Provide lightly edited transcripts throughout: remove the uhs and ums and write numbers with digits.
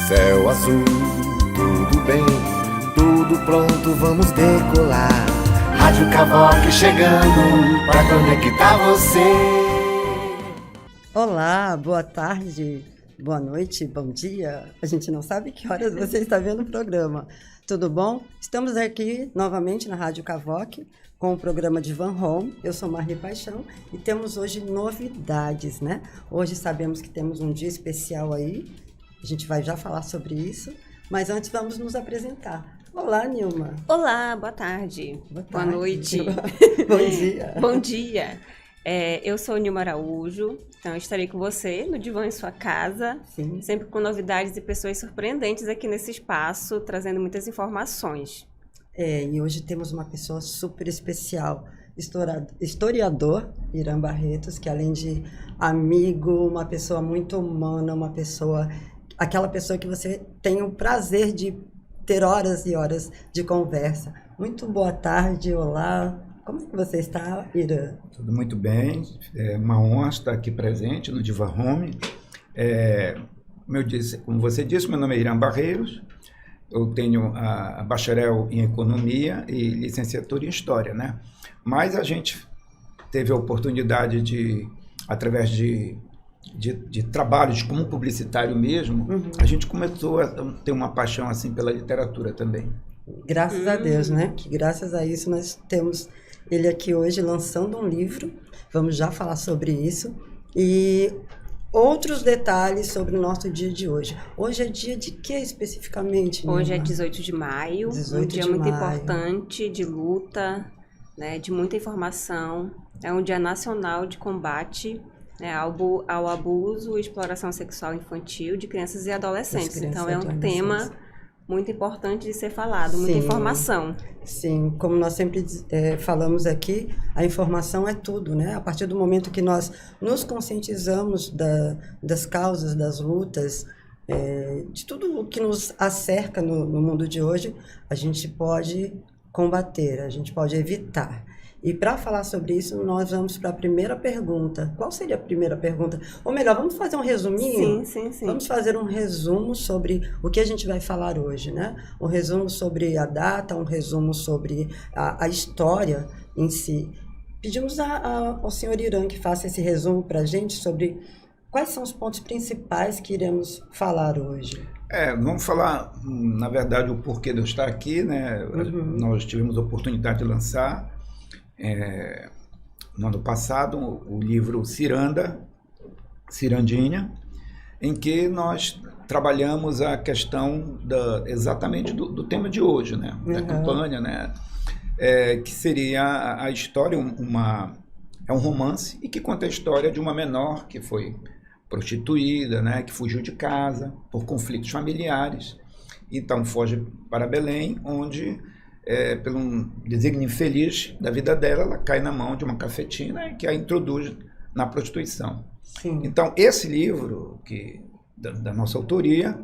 Céu azul, tudo bem, tudo pronto, vamos decolar. Rádio Cavoque chegando pra conectar você. Olá, boa tarde, boa noite, bom dia. A gente não sabe que horas você está vendo o programa. Tudo bom? Estamos aqui novamente na Rádio Cavoque com o programa de Van Home. Eu sou Marli Paixão e temos hoje novidades, né? Hoje sabemos que temos um dia especial aí. A gente vai já falar sobre isso, mas antes vamos nos apresentar. Olá, Nilma. Olá, boa tarde. Boa noite. Bom dia. Bom dia. Eu sou Nilma Araújo, então eu estarei com você no Divã em sua casa, Sim. sempre com novidades e pessoas surpreendentes aqui nesse espaço, trazendo muitas informações. E hoje temos uma pessoa super especial, historiador Irã Barretos, que além de amigo, uma pessoa muito humana, aquela pessoa que você tem o prazer de ter horas e horas de conversa. Muito boa tarde, olá. Como é que você está, Irã? Tudo muito bem, é uma honra estar aqui presente no Diva Home. Como você disse, meu nome é Irã Barreiros, eu tenho a bacharel em Economia e licenciatura em História, né? Mas a gente teve a oportunidade de, através de trabalhos como publicitário mesmo, a gente começou a ter uma paixão assim pela literatura também. Graças a Deus, né? Que graças a isso nós temos ele aqui hoje lançando um livro. Vamos já falar sobre isso. E outros detalhes sobre o nosso dia de hoje. Hoje é dia de quê especificamente, Nilma? Hoje é 18 de maio, um dia muito importante de luta, né, de muita informação. É um dia nacional de combate, né, ao abuso e exploração sexual infantil de crianças e adolescentes. Então é um tema muito importante de ser falado, muita informação. Sim, como nós sempre falamos aqui, a informação é tudo, né? A partir do momento que nós nos conscientizamos das causas, das lutas, de tudo o que nos acerca no mundo de hoje, a gente pode combater, a gente pode evitar. E para falar sobre isso, nós vamos para a primeira pergunta. Qual seria a primeira pergunta? Ou melhor, vamos fazer um resuminho? Sim. Vamos fazer um resumo sobre o que a gente vai falar hoje, né? Um resumo sobre a data, um resumo sobre a história em si. Pedimos ao senhor Irã que faça esse resumo para a gente sobre quais são os pontos principais que iremos falar hoje. Vamos falar, na verdade, o porquê de eu estar aqui, né? Nós tivemos a oportunidade de lançar no ano passado o livro Cirandinha, em que nós trabalhamos a questão exatamente do tema de hoje, né? Da campanha, né? Que seria a história, é um romance e que conta a história de uma menor que foi prostituída, né? Que fugiu de casa por conflitos familiares, então foge para Belém, onde pelo um desígnio infeliz da vida dela, ela cai na mão de uma cafetina que a introduz na prostituição. Sim. Então, esse livro, da nossa autoria,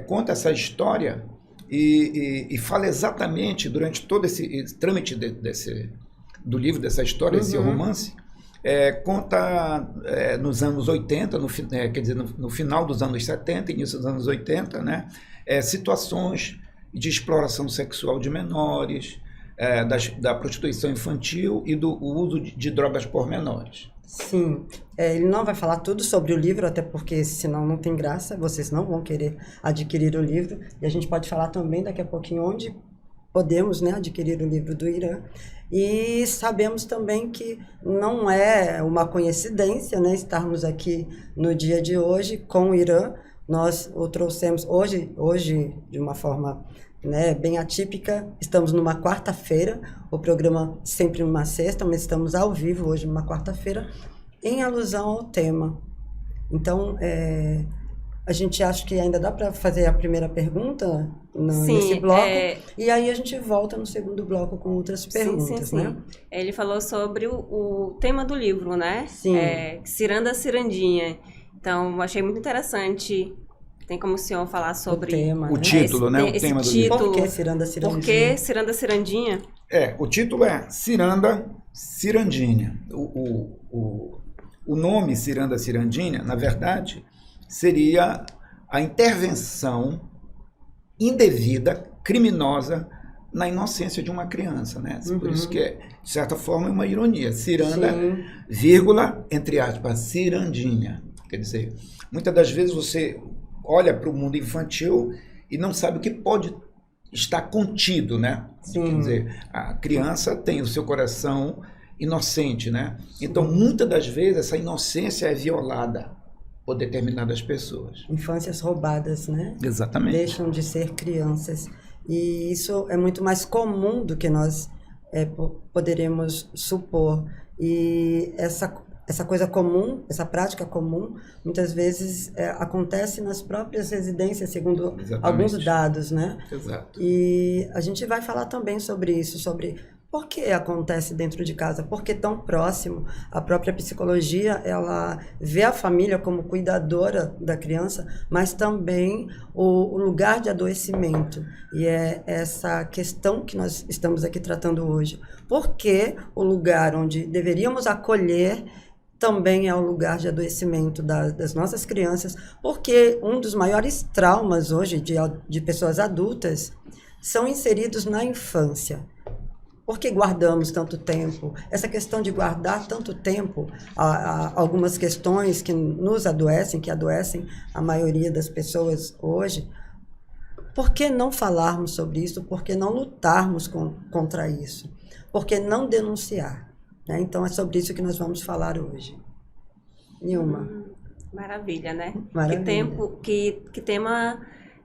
conta essa história e fala exatamente, durante todo esse trâmite do livro, dessa história, esse romance, conta nos anos 80, quer dizer, no final dos anos 70, início dos anos 80, né, situações de exploração sexual de menores, da prostituição infantil e do uso de drogas por menores. Sim, ele não vai falar tudo sobre o livro, até porque senão não tem graça, vocês não vão querer adquirir o livro, e a gente pode falar também daqui a pouquinho onde podemos, né, adquirir o livro do Irã. E sabemos também que não é uma coincidência, né, estarmos aqui no dia de hoje com o Irã. Nós o trouxemos hoje de uma forma, né, bem atípica. Estamos numa quarta-feira, o programa sempre numa sexta, mas estamos ao vivo hoje numa quarta-feira, em alusão ao tema. Então, a gente acha que ainda dá para fazer a primeira pergunta nesse bloco, e aí a gente volta no segundo bloco com outras perguntas, né? Ele falou sobre o tema do livro, né? Sim. Cirandinha. Então, achei muito interessante. Tem como o senhor falar sobre... O tema, o título, né? O tema do livro. Por que Ciranda Cirandinha? Por que Ciranda Cirandinha? O título é Ciranda Cirandinha. O nome Ciranda Cirandinha, na verdade, seria a intervenção indevida, criminosa, na inocência de uma criança, né? Por isso que, de certa forma, é uma ironia. Ciranda, vírgula, entre aspas, cirandinha. Quer dizer, muitas das vezes você olha para o mundo infantil e não sabe o que pode estar contido, né? Sim. Quer dizer, a criança tem o seu coração inocente, né? Então, muitas das vezes, essa inocência é violada por determinadas pessoas. Infâncias roubadas, né? Exatamente. Deixam de ser crianças. E isso é muito mais comum do que nós poderemos supor. E essa coisa comum, essa prática comum, muitas vezes acontece nas próprias residências, segundo alguns dados, né? Exato. E a gente vai falar também sobre isso, sobre por que acontece dentro de casa, por que tão próximo. A própria psicologia, ela vê a família como cuidadora da criança, mas também o lugar de adoecimento. E é essa questão que nós estamos aqui tratando hoje. Por que o lugar onde deveríamos acolher também é o lugar de adoecimento das nossas crianças? Porque um dos maiores traumas hoje de pessoas adultas são inseridos na infância. Por que guardamos tanto tempo? Essa questão de guardar tanto tempo, algumas questões que nos adoecem, que adoecem a maioria das pessoas hoje, por que não falarmos sobre isso? Por que não lutarmos contra isso? Por que não denunciar? Né? Então, é sobre isso que nós vamos falar hoje. Nilma. Maravilha, né? Maravilha. Que tema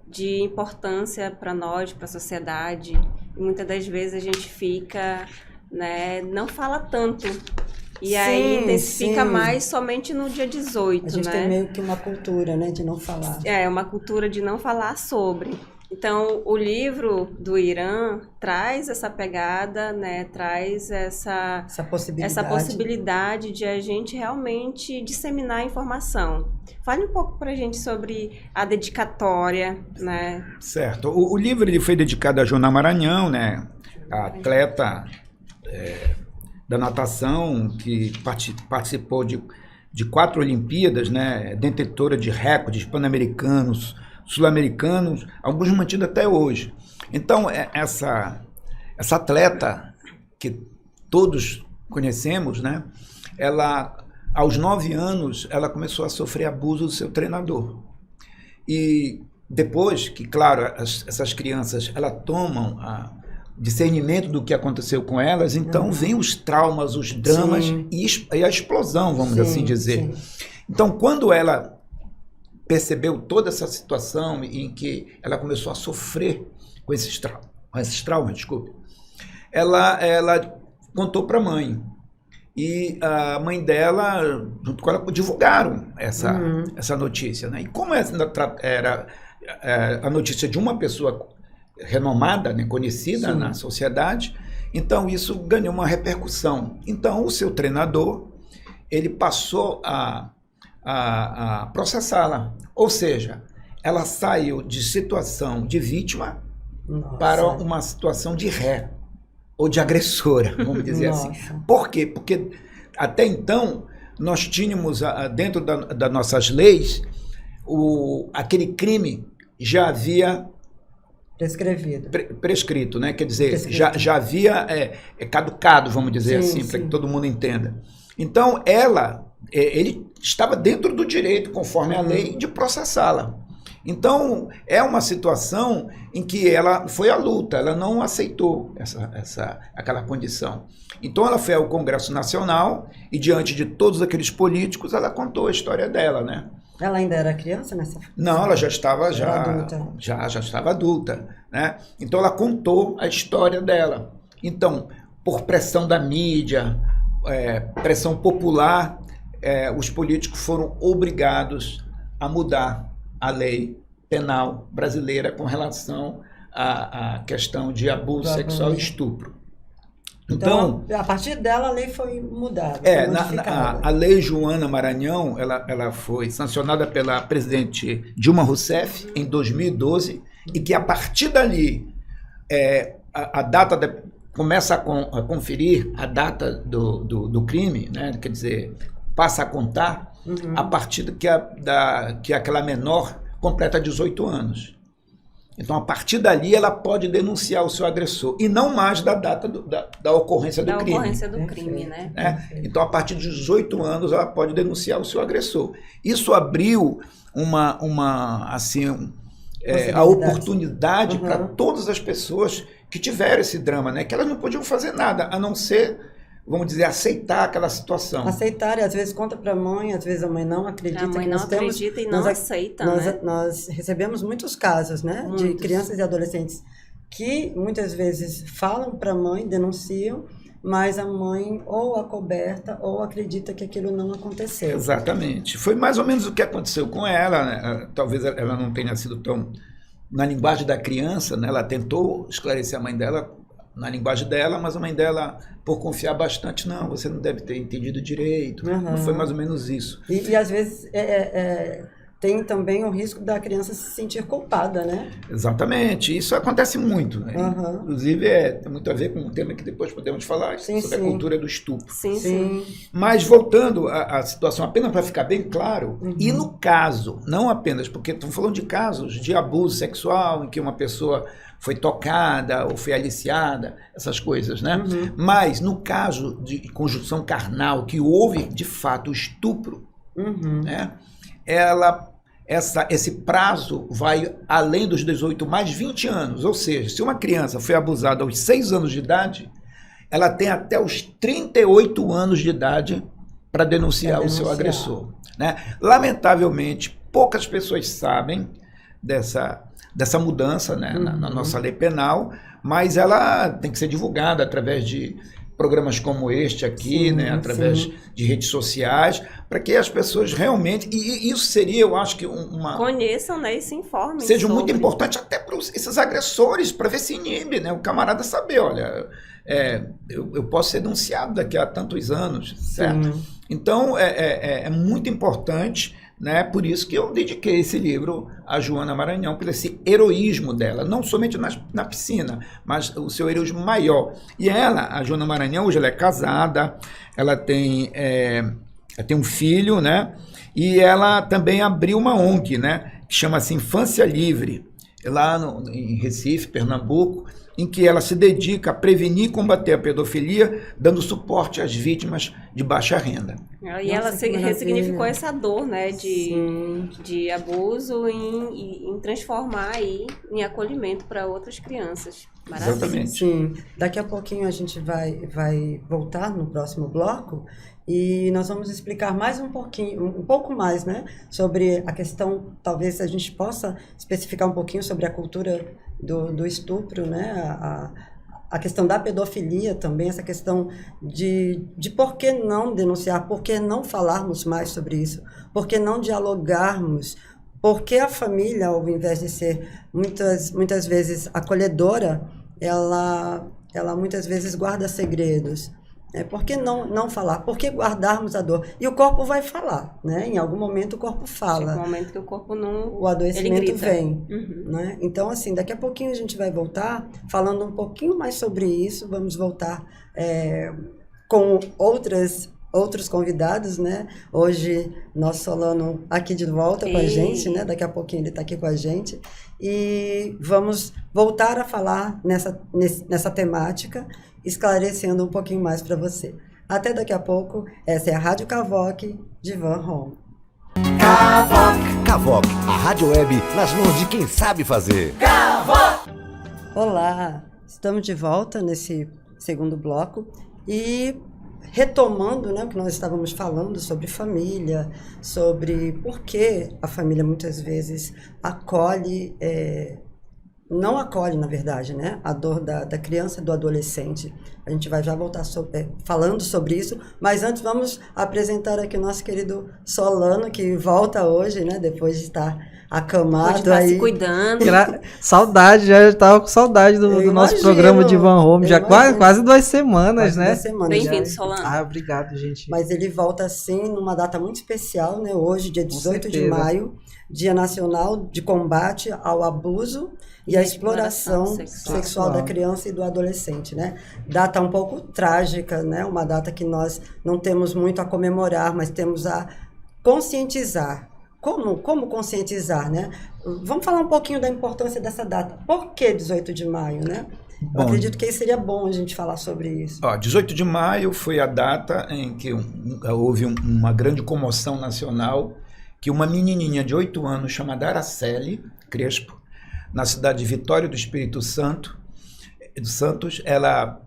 de importância para nós, para a sociedade. E muitas das vezes a gente fica, né, não fala tanto. E aí intensifica mais somente no dia 18, a gente tem meio que uma cultura, né, de não falar. É, uma cultura de não falar sobre. Então, o livro do Irã traz essa pegada, né, traz essa possibilidade de a gente realmente disseminar a informação. Fale um pouco para a gente sobre a dedicatória, né? Certo. O livro ele foi dedicado a Joana Maranhão, né, a atleta da natação que participou de 4 Olimpíadas, né, detentora de recordes pan-americanos, sul-americanos, alguns mantidos até hoje. Então, essa atleta que todos conhecemos, né, ela, aos 9 anos, ela começou a sofrer abuso do seu treinador. E depois que, claro, essas crianças, elas tomam discernimento do que aconteceu com elas, então vem os traumas, os dramas e a explosão, vamos assim dizer. Então, quando ela percebeu toda essa situação em que ela começou a sofrer com esses traumas, desculpe, ela contou para a mãe. E a mãe dela, junto com ela, divulgaram essa notícia, né? E como era a notícia de uma pessoa renomada, né, conhecida na sociedade, então isso ganhou uma repercussão. Então o seu treinador, ele passou a processá-la. Ou seja, ela saiu de situação de vítima para uma situação de ré, ou de agressora, vamos dizer assim. Por quê? Porque até então nós tínhamos, dentro das nossas leis, aquele crime já havia prescrito, né? Quer dizer, já havia caducado, vamos dizer assim, para que todo mundo entenda. Então, ele estava dentro do direito, conforme a lei, de processá-la. Então, é uma situação em que ela foi à luta, ela não aceitou aquela condição. Então, ela foi ao Congresso Nacional e, diante de todos aqueles políticos, ela contou a história dela, né? Ela ainda era criança nessa? Não, ela já estava adulta. Já estava adulta, né? Então, ela contou a história dela. Então, por pressão da mídia, pressão popular, os políticos foram obrigados a mudar a lei penal brasileira com relação à questão de abuso sexual e estupro. Então, a partir dela a lei foi mudada. A lei Joana Maranhão, ela foi sancionada pela presidente Dilma Rousseff em 2012 e que a partir dali a data começa a conferir a data do crime, né? Quer dizer, passa a contar a partir que aquela menor completa 18 anos. Então, a partir dali, ela pode denunciar o seu agressor, e não mais da data da ocorrência do crime. Da ocorrência do crime, né? Então, a partir de 18 anos, ela pode denunciar o seu agressor. Isso abriu a oportunidade para todas as pessoas que tiveram esse drama, né? Que elas não podiam fazer nada, a não ser, vamos dizer, aceitar aquela situação. Aceitar, e às vezes conta para a mãe, às vezes a mãe não acredita. A mãe não acredita e não aceita, né? Nós recebemos muitos casos, né? De crianças e adolescentes que muitas vezes falam para a mãe, denunciam, mas a mãe ou acoberta ou acredita que aquilo não aconteceu. Exatamente. Foi mais ou menos o que aconteceu com ela, né? Talvez ela não tenha sido tão... Na linguagem da criança, né? Ela tentou esclarecer a mãe dela na linguagem dela, mas a mãe dela, por confiar bastante, não, você não deve ter entendido direito. Não foi mais ou menos isso. E às vezes tem também o risco da criança se sentir culpada, né? Exatamente. Isso acontece muito, né? Inclusive, tem muito a ver com um tema que depois podemos falar, sobre a cultura do estupro. Sim. Mas, voltando à situação, apenas para ficar bem claro, e no caso, não apenas, porque estamos falando de casos de abuso sexual, em que uma pessoa foi tocada ou foi aliciada, essas coisas, né? Mas, no caso de conjunção carnal, que houve, de fato, o estupro, né? Esse prazo vai além dos 18 mais 20 anos, ou seja, se uma criança foi abusada aos 6 anos de idade, ela tem até os 38 anos de idade para denunciar o seu agressor, né? Lamentavelmente, poucas pessoas sabem dessa mudança, né, na nossa lei penal, mas ela tem que ser divulgada através de programas como este aqui, né, através de redes sociais, para que as pessoas realmente, e isso seria, eu acho que conheçam, né, e se informem. Seja muito importante até para esses agressores, para ver se inibe, né, o camarada saber, olha, eu posso ser denunciado daqui a tantos anos, certo? Então, é muito importante, né? Por isso que eu dediquei esse livro a Joana Maranhão, por esse heroísmo dela, não somente na piscina, mas o seu heroísmo maior. E ela, a Joana Maranhão, hoje ela é casada, ela tem um filho, né? E ela também abriu uma ONG, né? Que chama-se Infância Livre, lá em Recife, Pernambuco, em que ela se dedica a prevenir e combater a pedofilia, dando suporte às vítimas de baixa renda. E ela ressignificou essa dor, né, de abuso em transformar aí em acolhimento para outras crianças. Maravilha. Exatamente. Sim. Daqui a pouquinho a gente vai voltar no próximo bloco e nós vamos explicar mais um pouco mais, né, sobre a questão, talvez a gente possa especificar um pouquinho sobre a cultura do estupro, né, a questão da pedofilia também, essa questão de por que não denunciar, por que não falarmos mais sobre isso, por que não dialogarmos, por que a família, ao invés de ser muitas vezes acolhedora, ela muitas vezes guarda segredos. Por que não falar? Por que guardarmos a dor? E o corpo vai falar, né? Em algum momento o corpo fala. Chega um momento que o corpo não... O adoecimento vem. Né? Então, assim, daqui a pouquinho a gente vai voltar falando um pouquinho mais sobre isso. Vamos voltar com outros convidados, né? Hoje, nosso Solano aqui de volta com a gente, né? Daqui a pouquinho ele está aqui com a gente. E vamos voltar a falar nessa temática, esclarecendo um pouquinho mais para você. Até daqui a pouco. Essa é a Rádio Cavoc de Van Home. Cavoc, a rádio web nas mãos de quem sabe fazer. Cavoc! Olá, estamos de volta nesse segundo bloco e retomando, né, o que nós estávamos falando sobre família, sobre por que a família muitas vezes não acolhe, na verdade, né, a dor da criança e do adolescente. A gente vai já voltar falando sobre isso, mas antes vamos apresentar aqui o nosso querido Solano, que volta hoje, né, depois de estar acamado. Pode aí. Se cuidando. Saudade, já estava com saudade do nosso programa de Van Home, já quase 2 semanas, né? Bem-vindo, Solano. Obrigado, gente. Mas ele volta, assim, numa data muito especial, né, hoje, dia 18 de maio, Dia Nacional de Combate ao Abuso e à Exploração Sexual da Criança e do Adolescente, né? Data um pouco trágica, né? Uma data que nós não temos muito a comemorar, mas temos a conscientizar como conscientizar, né? Vamos falar um pouquinho da importância dessa data. Por que 18 de maio, né? Eu acredito que seria bom a gente falar sobre isso. 18 de maio foi a data em que houve uma grande comoção nacional, que uma menininha de 8 anos chamada Araceli Crespo, na cidade de Vitória do Espírito Santo, ela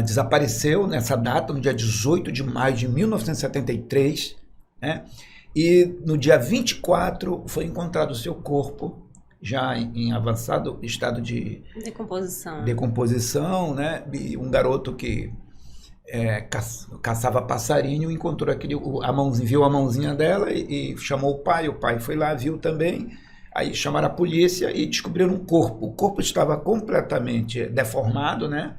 desapareceu nessa data, no dia 18 de maio de 1973, né? E no dia 24 foi encontrado o seu corpo, já em avançado estado de decomposição, né? E um garoto que caçava passarinho encontrou viu a mãozinha dela e chamou o pai foi lá, viu também, aí chamaram a polícia e descobriram um corpo. O corpo estava completamente deformado, né?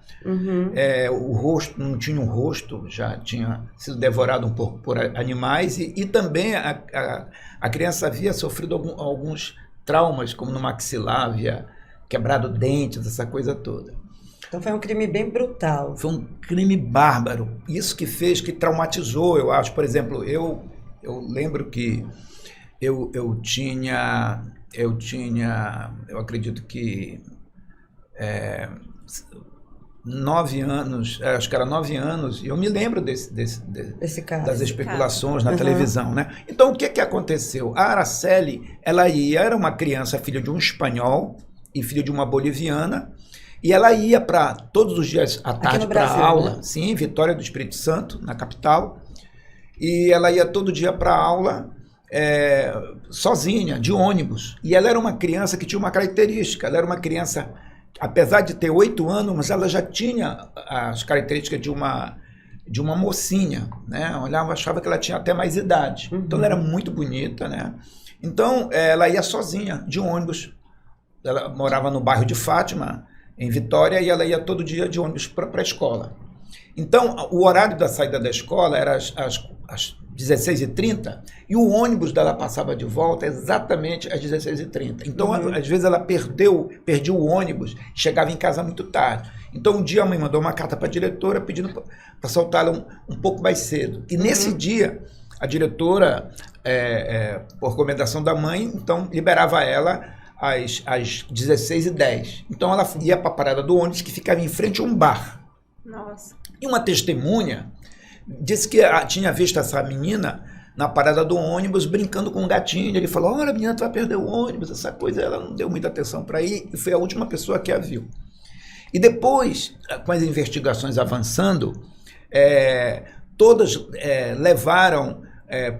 O rosto, não tinha um rosto, já tinha sido devorado um pouco por animais e também a criança havia sofrido alguns traumas, como no maxilar, havia quebrado dentes, essa coisa toda. Então foi um crime bem brutal. Foi um crime bárbaro. Isso que traumatizou, eu acho. Por exemplo, eu lembro que eu acredito que 9 anos, acho que era 9 anos, e eu me lembro desse caso, das especulações na televisão, né? Então, o que aconteceu? A Araceli, era uma criança, filha de um espanhol e filha de uma boliviana, e ela ia todos os dias à tarde para aula, né? Sim, Vitória do Espírito Santo, na capital, e ela ia todo dia para aula sozinha, de ônibus. E ela era uma criança que tinha uma característica, ela era uma criança, apesar de ter 8 anos, mas ela já tinha as características de uma mocinha, né? Eu olhava, achava que ela tinha até mais idade. Então ela era muito bonita, né? Então ela ia sozinha, de ônibus. Ela morava no bairro de Fátima, em Vitória, e ela ia todo dia de ônibus para a escola. Então, o horário da saída da escola era às 16h30, e o ônibus dela passava de volta exatamente às 16h30. Então, às vezes, ela perdia o ônibus, chegava em casa muito tarde. Então, um dia a mãe mandou uma carta para a diretora pedindo para soltá-la um pouco mais cedo. E nesse dia, a diretora, por recomendação da mãe, então liberava ela às 16h10. Então, ela ia para a parada do ônibus, que ficava em frente a um bar. Nossa. E uma testemunha disse que tinha visto essa menina na parada do ônibus brincando com um gatinho. Ele falou: olha, a menina vai perder o ônibus, essa coisa. Ela não deu muita atenção para ir e foi a última pessoa que a viu. E depois, com as investigações avançando, todas levaram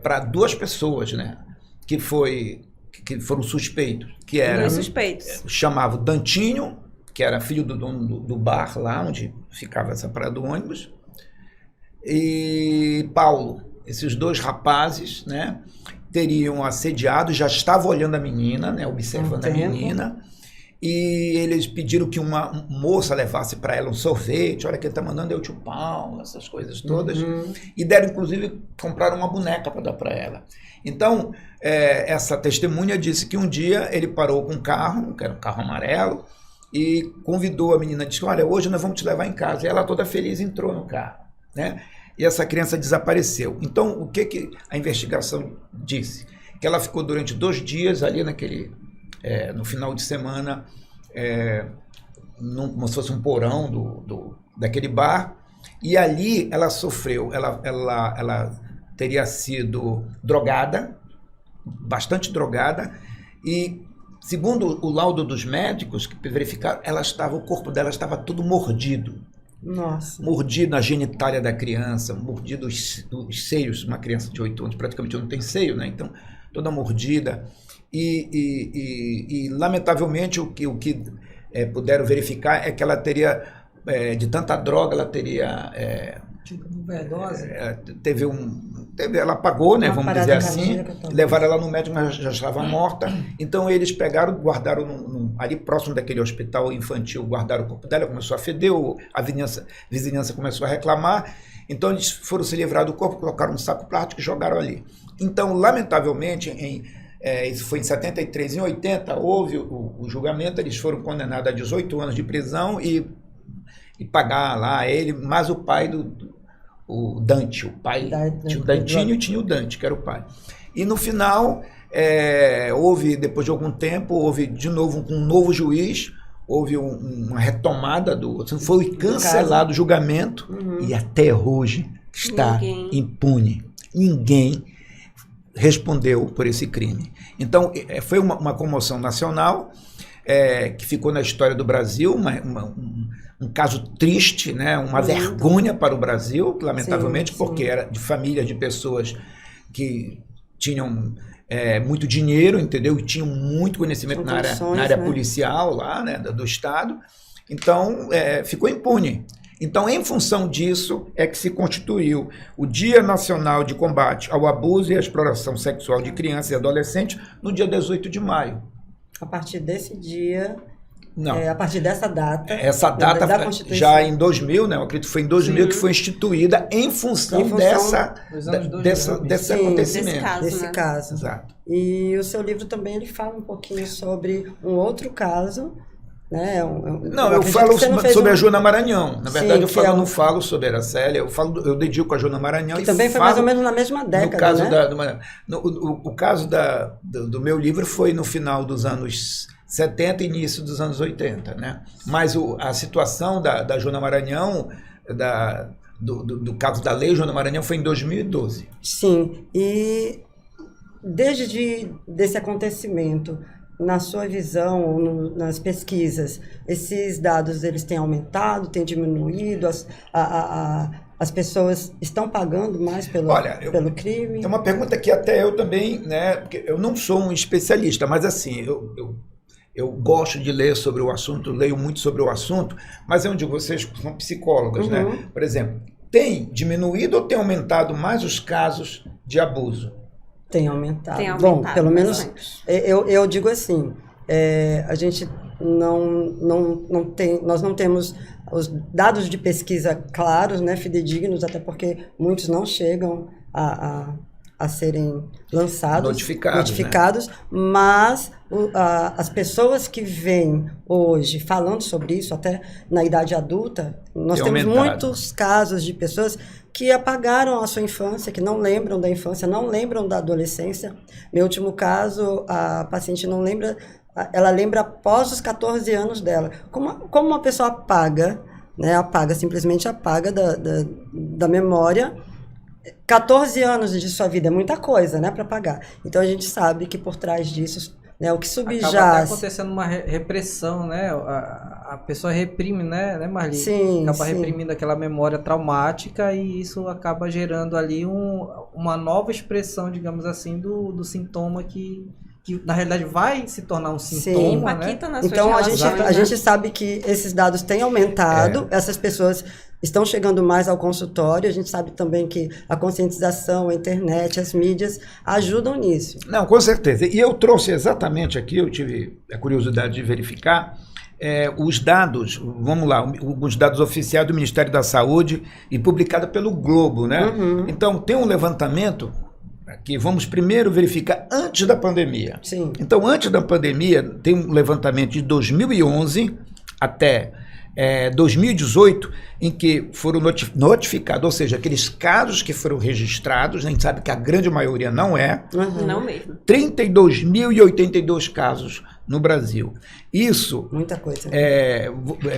para 2 pessoas, né, que foram suspeitos. Que eram 2 suspeitos. Chamava Dantinho, que era filho do dono do bar lá onde ficava essa parada do ônibus, e Paulo. Esses 2 rapazes, né, teriam assediado, já estavam olhando a menina, né, observando a menina, e eles pediram que uma moça levasse para ela um sorvete. Olha, quem está mandando é o tio Paulo, essas coisas todas. E deram, inclusive, compraram uma boneca para dar para ela. Então, essa testemunha disse que um dia ele parou com um carro, que era um carro amarelo, e convidou a menina, disse: olha, hoje nós vamos te levar em casa. E ela, toda feliz, entrou no carro, né? E essa criança desapareceu. Então, o que a investigação disse? Que ela ficou durante 2 dias ali no final de semana, como se fosse um porão daquele bar, e ali ela sofreu, ela teria sido drogada, bastante drogada, e segundo o laudo dos médicos que verificaram, o corpo dela estava todo mordido. Nossa. Mordido a genitália da criança, mordido os seios. Uma criança de 8 anos praticamente não tem seio, né? Então, toda mordida. E lamentavelmente, o que puderam verificar é que ela teria, de tanta droga, ela teria... overdose? Ela apagou, né, vamos dizer assim, levaram ela no médico, mas já estava morta. Então eles pegaram, guardaram ali próximo daquele hospital infantil, guardaram o corpo dela, começou a feder, a vizinhança começou a reclamar. Então eles foram se livrar do corpo, colocaram um saco plástico e jogaram ali. Então, lamentavelmente, isso foi em 73, em 80 houve o julgamento, eles foram condenados a 18 anos de prisão e pagar lá ele, mais o pai o Dante, o pai, tinha o Dantinho e tinha o Dante, que era o pai. E no final, houve, depois de algum tempo, houve de novo um novo juiz, houve uma retomada foi cancelado o julgamento, e até hoje está impune. Ninguém respondeu por esse crime. Então, foi uma comoção nacional, que ficou na história do Brasil, um caso triste, né? Uma vergonha para o Brasil, lamentavelmente, porque era de família de pessoas que tinham muito dinheiro, entendeu? E tinham muito conhecimento na área policial lá, né? Do Estado. Então, ficou impune. Então, em função disso, é que se constituiu o Dia Nacional de Combate ao Abuso e à Exploração Sexual de Crianças e Adolescentes no dia 18 de maio. A partir desse dia... Não. A partir dessa data... Essa data já em 2000, né? Eu acredito que foi em 2000 que foi instituída em função desse acontecimento. Desse caso. Exato. E o seu livro também ele fala um pouquinho sobre um outro caso... Né? Eu falo sobre a Joana Maranhão. Na verdade, eu não falo sobre a Aracélia, eu dedico a Joana Maranhão. Que também foi mais ou menos na mesma década. O caso do meu livro foi no final dos anos 70 e início dos anos 80. Né? Mas a situação da Joana Maranhão, do caso da lei Joana Maranhão, foi em 2012. Sim, e desde desse acontecimento... Na sua visão, nas pesquisas, esses dados eles têm aumentado, têm diminuído? As pessoas estão pagando mais pelo crime? É uma pergunta que até eu também, né? Porque eu não sou um especialista, mas assim, eu gosto de ler sobre o assunto, leio muito sobre o assunto, mas eu digo, vocês são psicólogas, né? Por exemplo, tem diminuído ou tem aumentado mais os casos de abuso? Tem aumentado. Bom, pelo menos eu digo assim, a gente não tem, nós não temos os dados de pesquisa claros, né, fidedignos, até porque muitos não chegam a serem lançados, notificados, né? Mas as pessoas que vêm hoje falando sobre isso, até na idade adulta, nós temos muitos casos de pessoas que apagaram a sua infância, que não lembram da infância, não lembram da adolescência. Meu último caso, a paciente não lembra, ela lembra após os 14 anos dela. Como uma pessoa apaga, né, simplesmente apaga da memória, 14 anos de sua vida é muita coisa, né, para apagar. Então a gente sabe que por trás disso, né, o que subjaz... Acaba até acontecendo uma repressão, né? A pessoa reprime, né Marli? Sim, acaba reprimindo aquela memória traumática e isso acaba gerando ali uma nova expressão, digamos assim, do sintoma que na realidade vai se tornar um sintoma, né? Então a gente sabe que esses dados têm aumentado, essas pessoas estão chegando mais ao consultório, a gente sabe também que a conscientização, a internet, as mídias ajudam nisso. Não, com certeza. E eu trouxe exatamente aqui, eu tive a curiosidade de verificar, os dados, vamos lá, os dados oficiais do Ministério da Saúde e publicado pelo Globo, né? Então, tem um levantamento que vamos primeiro verificar antes da pandemia. Sim. Então, antes da pandemia, tem um levantamento de 2011 até 2018, em que foram notificados, ou seja, aqueles casos que foram registrados, a gente sabe que a grande maioria não é. Não mesmo. 32.082 casos no Brasil. Isso... Muita coisa.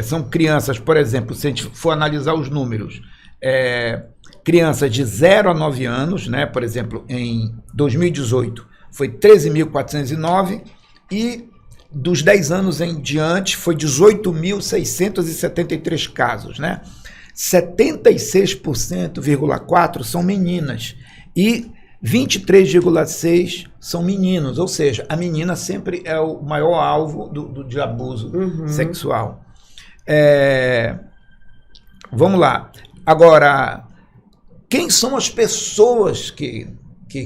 São crianças, por exemplo, se a gente for analisar os números, crianças de 0 a 9 anos, né? Por exemplo, em 2018 foi 13.409 e dos 10 anos em diante foi 18.673 casos, né? 76,4% são meninas e 23,6% são meninos, ou seja, a menina sempre é o maior alvo de abuso sexual. Vamos lá. Agora, quem são as pessoas que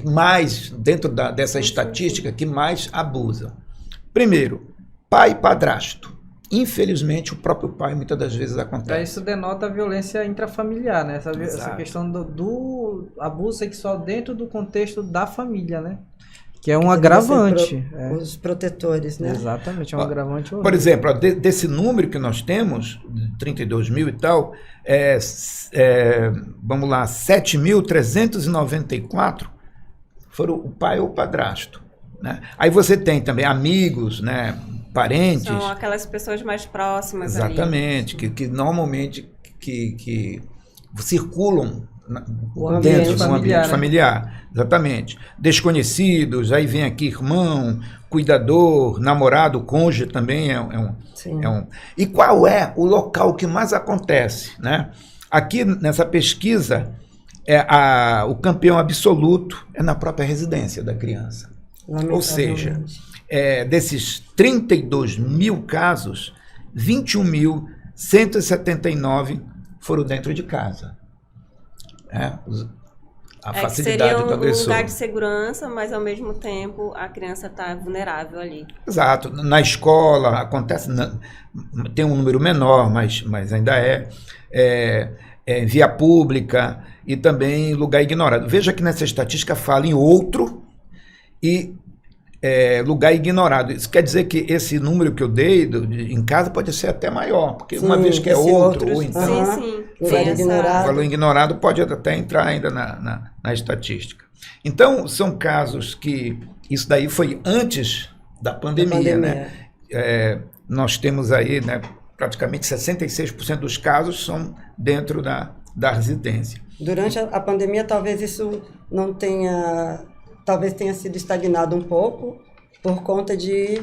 mais, dentro dessa estatística, que mais abusam? Primeiro, pai e padrasto. Infelizmente, o próprio pai muitas das vezes acontece. Isso denota a violência intrafamiliar, né? Essa questão do abuso sexual dentro do contexto da família, né? Que é um agravante. Os protetores, né? Exatamente, é um agravante horrível. Por exemplo, desse número que nós temos, 32 mil e tal, vamos lá, 7.394 foram o pai ou o padrasto, né? Aí você tem também amigos, né? Parentes. São aquelas pessoas mais próximas. Exatamente, que normalmente que circulam dentro do ambiente familiar. Exatamente. Desconhecidos, aí vem aqui irmão, cuidador, namorado, cônjuge também é um. E qual é o local que mais acontece, né? Aqui nessa pesquisa, o campeão absoluto é na própria residência da criança. Ou seja, desses 32 mil casos, 21.179 foram dentro de casa. A facilidade seria do agressor. Um lugar de segurança, mas ao mesmo tempo a criança está vulnerável ali. Exato. Na escola acontece, tem um número menor, mas ainda via pública e também lugar ignorado. Veja que nessa estatística fala em outro e lugar ignorado. Isso quer dizer que esse número que eu dei em casa pode ser até maior, porque uma vez que é outro, ou então valor ignorado pode até entrar ainda na estatística. Então, são casos que isso daí foi antes da pandemia, né? Nós temos aí, né, praticamente 66% dos casos são dentro da residência. Durante a pandemia, talvez isso não tenha... Talvez tenha sido estagnado um pouco por conta de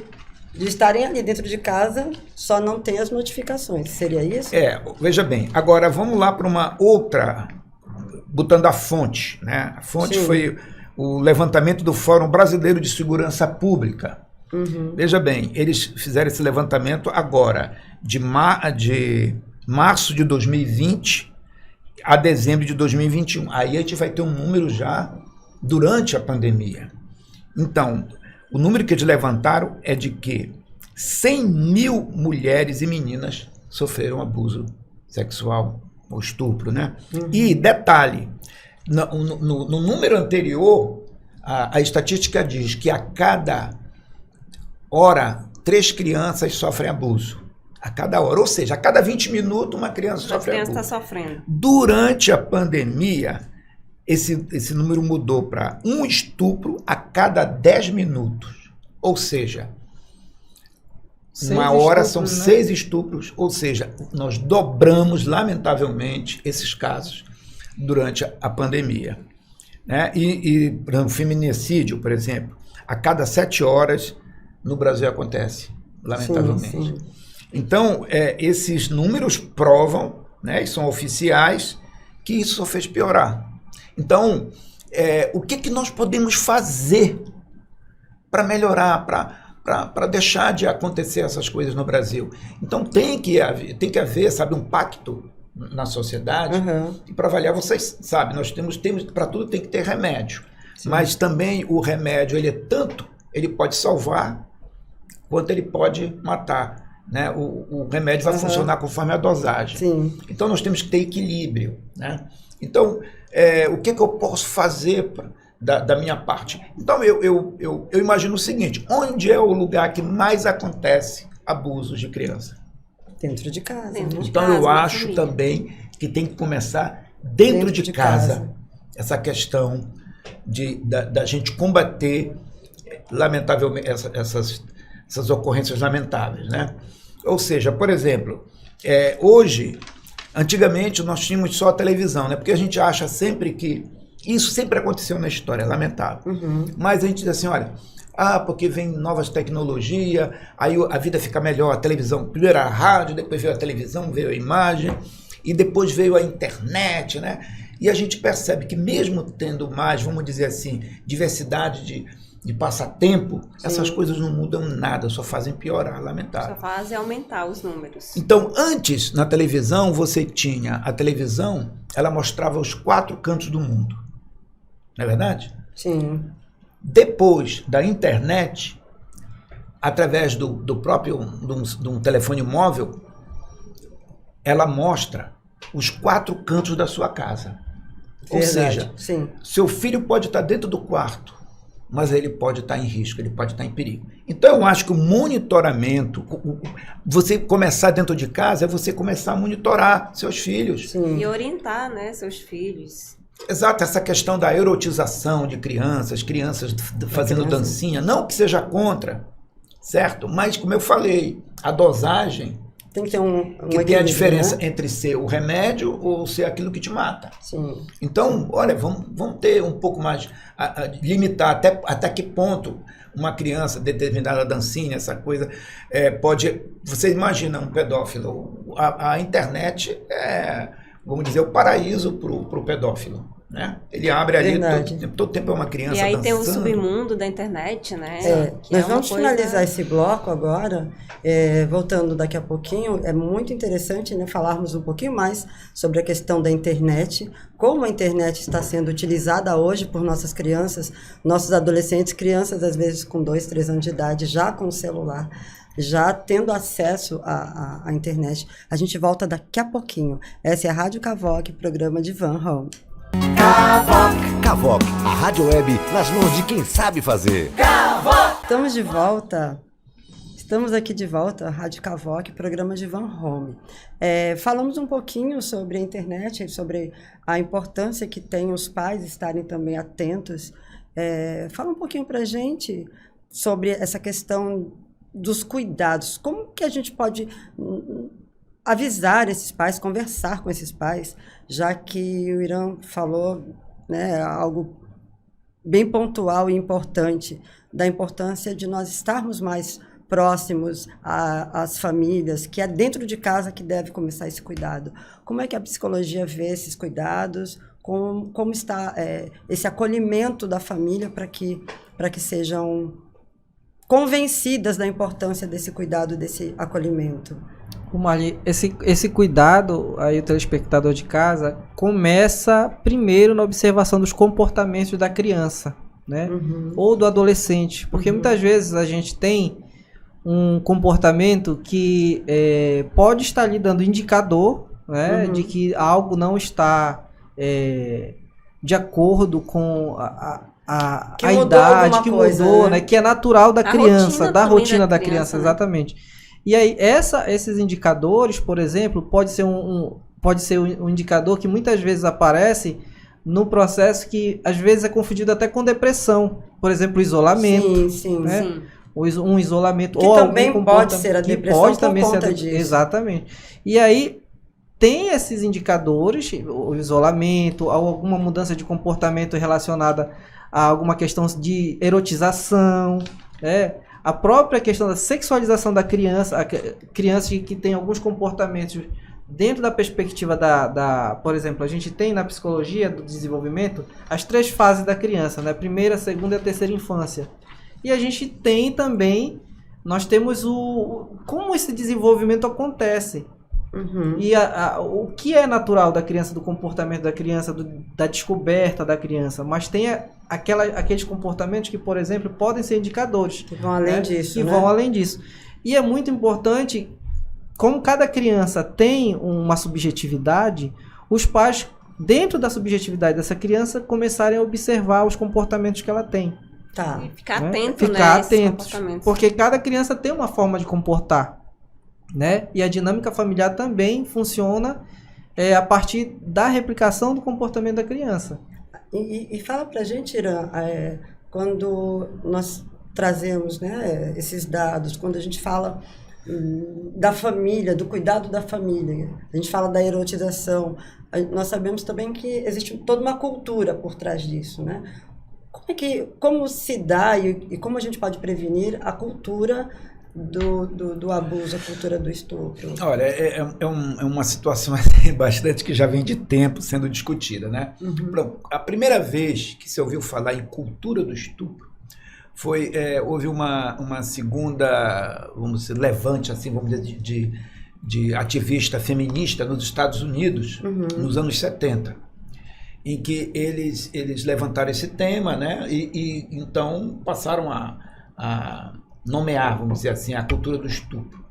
estarem ali dentro de casa, só não tem as notificações. Seria isso? Veja bem. Agora, vamos lá para uma outra, botando a fonte, né? A fonte foi o levantamento do Fórum Brasileiro de Segurança Pública. Uhum. Veja bem, eles fizeram esse levantamento agora, de março de 2020 a dezembro de 2021. Aí a gente vai ter um número já durante a pandemia. Então, o número que eles levantaram é de que 100 mil mulheres e meninas sofreram abuso sexual ou estupro, né? Uhum. E, detalhe, no número anterior, a estatística diz que a cada hora, 3 crianças sofrem abuso. A cada hora, ou seja, a cada 20 minutos uma criança sofre abuso. Está sofrendo. Durante a pandemia, esse número mudou para um estupro a cada 10 minutos. Ou seja, uma hora são 6 estupros. Ou seja, nós dobramos, lamentavelmente, esses casos durante a pandemia. Né? E o feminicídio, por exemplo, a cada 7 horas no Brasil acontece, lamentavelmente. Sim. Então, esses números provam, né, e são oficiais, que isso só fez piorar. Então, o que nós podemos fazer para melhorar, para deixar de acontecer essas coisas no Brasil? Então, tem que haver, sabe, um pacto na sociedade. Uhum. E para avaliar, vocês sabem, nós temos para tudo tem que ter remédio. Sim. Mas também o remédio, ele pode salvar, quanto ele pode matar. Né? O remédio vai funcionar conforme a dosagem. Sim. Então, nós temos que ter equilíbrio. Né? Então, o que eu posso fazer da minha parte? Então, eu imagino o seguinte: onde é o lugar que mais acontece abusos de criança? Dentro de casa. Então, eu acho também que tem que começar dentro de casa essa questão da gente combater, lamentavelmente, essas ocorrências lamentáveis, né? Ou seja, por exemplo, antigamente nós tínhamos só a televisão, né? Porque a gente acha sempre que isso sempre aconteceu na história, é lamentável. Uhum. Mas a gente diz assim, olha, porque vem novas tecnologias, aí a vida fica melhor, a televisão, primeiro a rádio, depois veio a televisão, veio a imagem, e depois veio a internet, né? E a gente percebe que mesmo tendo mais, vamos dizer assim, diversidade de passatempo, sim, essas coisas não mudam nada, só fazem piorar, lamentável. Só fazem aumentar os números. Então, antes, na televisão, você tinha a televisão, ela mostrava os 4 cantos do mundo. Não é verdade? Sim. Depois da internet, através do próprio de um telefone móvel, ela mostra os 4 cantos da sua casa. Verdade. Ou seja, sim, seu filho pode estar dentro do quarto, mas ele pode estar em risco, ele pode estar em perigo. Então, eu acho que o monitoramento, você começar dentro de casa, é você começar a monitorar seus filhos. Sim. E orientar, né, seus filhos. Exato, essa questão da erotização de crianças fazendo dancinha, não que seja contra, certo? Mas, como eu falei, a dosagem tem que ter que tem a diferença, né, entre ser o remédio ou ser aquilo que te mata. Sim. Então, olha, vamos ter um pouco mais, limitar até que ponto uma criança, determinada dancinha, essa coisa, pode... Você imagina um pedófilo, a internet é, vamos dizer, o paraíso para o pedófilo. Né? Ele abre ali, todo tempo é uma criança e aí dançando. Tem o submundo da internet, né? Nós vamos finalizar esse bloco agora, voltando daqui a pouquinho. É muito interessante, né, falarmos um pouquinho mais sobre a questão da internet, como a internet está sendo utilizada hoje por nossas crianças, nossos adolescentes, crianças às vezes com 2, 3 anos de idade, já com o celular, já tendo acesso à internet. A gente volta daqui a pouquinho. Essa é a Rádio Cavoc, programa de Van Home. Cavoc, a rádio web nas mãos de quem sabe fazer. Cavoc! Estamos aqui de volta, a Rádio Cavoc, programa de Van Home. Falamos um pouquinho sobre a internet, sobre a importância que tem os pais estarem também atentos. Fala um pouquinho pra gente sobre essa questão dos cuidados. Como que a gente pode avisar esses pais, conversar com esses pais, já que o Irã falou, né, algo bem pontual e importante, da importância de nós estarmos mais próximos às famílias, que é dentro de casa que deve começar esse cuidado. Como é que a psicologia vê esses cuidados? Como está esse acolhimento da família para que sejam convencidas da importância desse cuidado, desse acolhimento? Marli, esse cuidado, aí o telespectador de casa, começa primeiro na observação dos comportamentos da criança, né? Ou do adolescente, porque muitas vezes a gente tem um comportamento que pode estar lhe dando indicador, né, de que algo não está de acordo com a idade, que mudou, né? Que é natural da criança, da rotina da criança, né? Exatamente. E aí, esses indicadores, por exemplo, pode ser um indicador que muitas vezes aparece no processo que, às vezes, é confundido até com depressão. Por exemplo, o isolamento. Sim. Um isolamento. Que ou também pode ser a depressão pode também por conta ser disso. Exatamente. E aí, tem esses indicadores, o isolamento, ou alguma mudança de comportamento relacionada a alguma questão de erotização, né? A própria questão da sexualização da criança, a criança que tem alguns comportamentos dentro da perspectiva por exemplo, a gente tem na psicologia do desenvolvimento as 3 fases da criança, né? Primeira, segunda e a terceira infância. E a gente tem também, nós temos como esse desenvolvimento acontece. E o que é natural da criança, do comportamento da criança, da descoberta da criança, mas tem aqueles comportamentos que, por exemplo, podem ser indicadores. Que vão além disso. Que vão além disso. E é muito importante, como cada criança tem uma subjetividade, os pais, dentro da subjetividade dessa criança, começarem a observar os comportamentos que ela tem. Tá. E ficar atento, Ficar né? atentos. Porque cada criança tem uma forma de comportar. Né? E a dinâmica familiar também funciona a partir da replicação do comportamento da criança. E fala pra gente, Irã, quando nós trazemos, né, esses dados, quando a gente fala da família, do cuidado da família, a gente fala da erotização, nós sabemos também que existe toda uma cultura por trás disso, né? Como se dá e como a gente pode prevenir a cultura do abuso, a cultura do estupro? Olha, é uma situação assim, bastante que já vem de tempo sendo discutida, né? A primeira vez que se ouviu falar em cultura do estupro houve uma segunda, vamos dizer, levante, assim, vamos dizer, de ativista feminista nos Estados Unidos, nos anos 70, em que eles levantaram esse tema, né? E então passaram a nomear, vamos dizer assim, a cultura do estupro.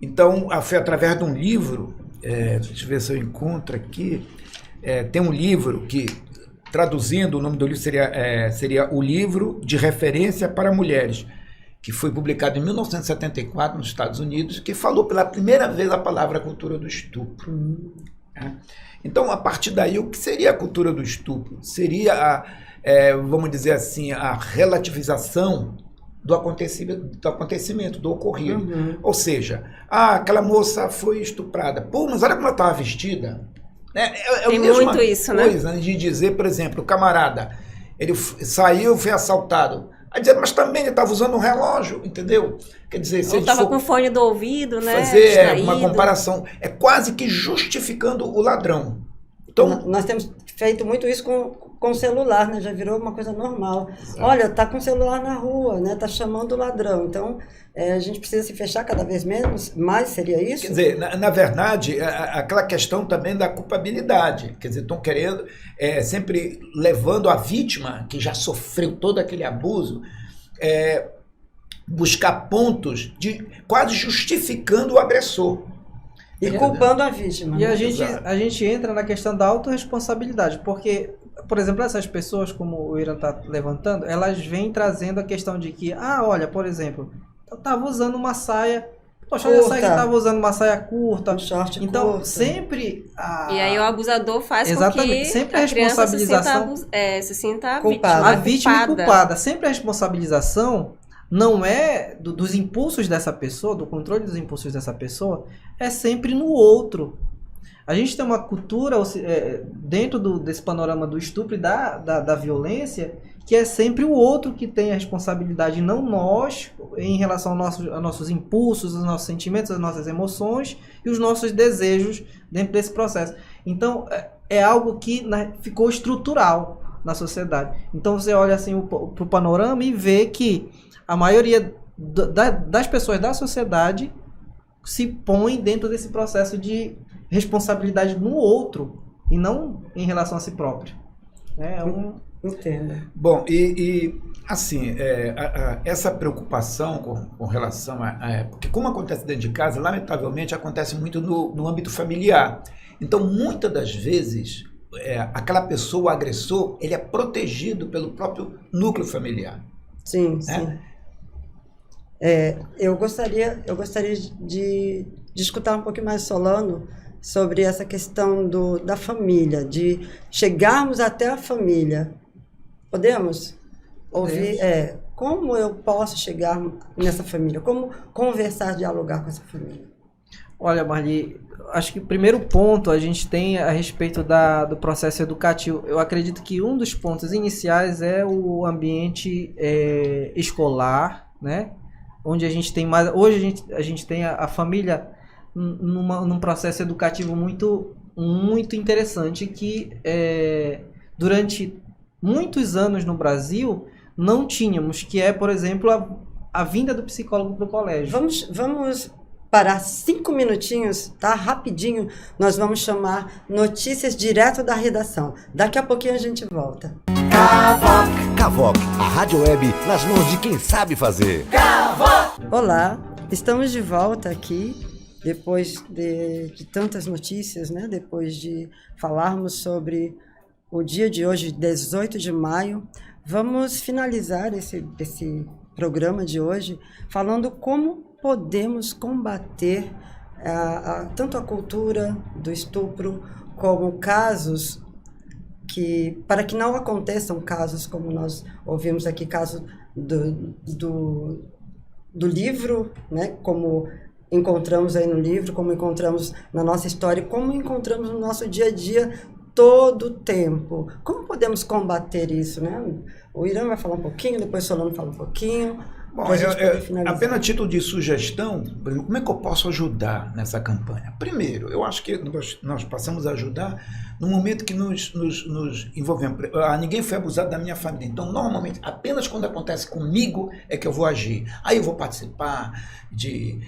Então, foi através de um livro, deixa eu ver se eu encontro aqui, tem um livro que, traduzindo, o nome do livro seria O Livro de Referência para Mulheres, que foi publicado em 1974 nos Estados Unidos, que falou pela primeira vez a palavra cultura do estupro. né? Então, a partir daí, o que seria a cultura do estupro? Seria, vamos dizer assim, a relativização do acontecimento, do ocorrido. Ou seja, aquela moça foi estuprada. Pô, mas olha como ela estava vestida. Tem muito isso, né? Coisa de dizer, por exemplo, o camarada, ele saiu, foi assaltado. Aí dizer, mas também ele estava usando um relógio, entendeu? Quer dizer, se ele estava com fone do ouvido, né? Fazer uma comparação, é quase que justificando o ladrão. Então, nós temos feito muito isso com o celular, né? Já virou uma coisa normal. Exato. Olha, tá com o celular na rua, né? Tá chamando o ladrão. Então, a gente precisa se fechar cada vez menos, mais seria isso? Quer dizer, na verdade, aquela questão também da culpabilidade. Quer dizer, estão querendo, sempre levando a vítima, que já sofreu todo aquele abuso, buscar pontos de quase justificando o agressor. E culpando a vítima. E a gente entra na questão da autorresponsabilidade, porque, por exemplo, essas pessoas, como o Irã está levantando, elas vêm trazendo a questão de que, olha, por exemplo, eu estava usando uma saia, poxa, olha só, ele estava usando uma saia curta, short então curto. Sempre E aí o abusador faz exatamente, com que sempre a responsabilização se sinta culpada. A vítima culpada. Sempre a responsabilização não é dos impulsos dessa pessoa, do controle dos impulsos dessa pessoa, é sempre no outro. A gente tem uma cultura dentro desse panorama do estupro e da violência, que é sempre o outro que tem a responsabilidade, não nós, em relação aos nossos impulsos, aos nossos sentimentos, às nossas emoções e os nossos desejos dentro desse processo. Então, é algo que ficou estrutural na sociedade. Então, você olha assim para o panorama e vê que a maioria das pessoas da sociedade se põe dentro desse processo de responsabilidade no outro e não em relação a si próprio. Entendo. Bom, assim, essa preocupação com relação porque como acontece dentro de casa, lamentavelmente acontece muito no âmbito familiar. Então, muitas das vezes, aquela pessoa, o agressor, ele é protegido pelo próprio núcleo familiar. Sim, né? Sim. Eu gostaria de escutar um pouquinho mais Solano sobre essa questão da família, de chegarmos até a família. Podemos ouvir como eu posso chegar nessa família? Como conversar, dialogar com essa família? Olha, Marli, acho que o primeiro ponto a gente tem a respeito do processo educativo. Eu acredito que um dos pontos iniciais é o ambiente escolar, né? Onde a gente tem mais. Hoje a gente tem a família num processo educativo muito, muito interessante que durante muitos anos no Brasil não tínhamos, que é, por exemplo, a vinda do psicólogo para o colégio. Vamos parar 5 minutinhos, tá? Rapidinho, nós vamos chamar notícias direto da redação. Daqui a pouquinho a gente volta. Cavoc, a rádio web nas mãos de quem sabe fazer. Olá, estamos de volta aqui, depois de tantas notícias, né? Depois de falarmos sobre o dia de hoje, 18 de maio. Vamos finalizar esse programa de hoje falando como podemos combater tanto a cultura do estupro como casos para que não aconteçam casos como nós ouvimos aqui, caso do livro, né? Como encontramos aí no livro, como encontramos na nossa história, como encontramos no nosso dia a dia todo o tempo. Como podemos combater isso, né? O Irã vai falar um pouquinho, depois o Solano fala um pouquinho. Bom, apenas a título de sugestão, como é que eu posso ajudar nessa campanha? Primeiro, eu acho que nós passamos a ajudar no momento que nos envolvemos. Ninguém foi abusado da minha família, então normalmente apenas quando acontece comigo é que eu vou agir. Aí eu vou participar de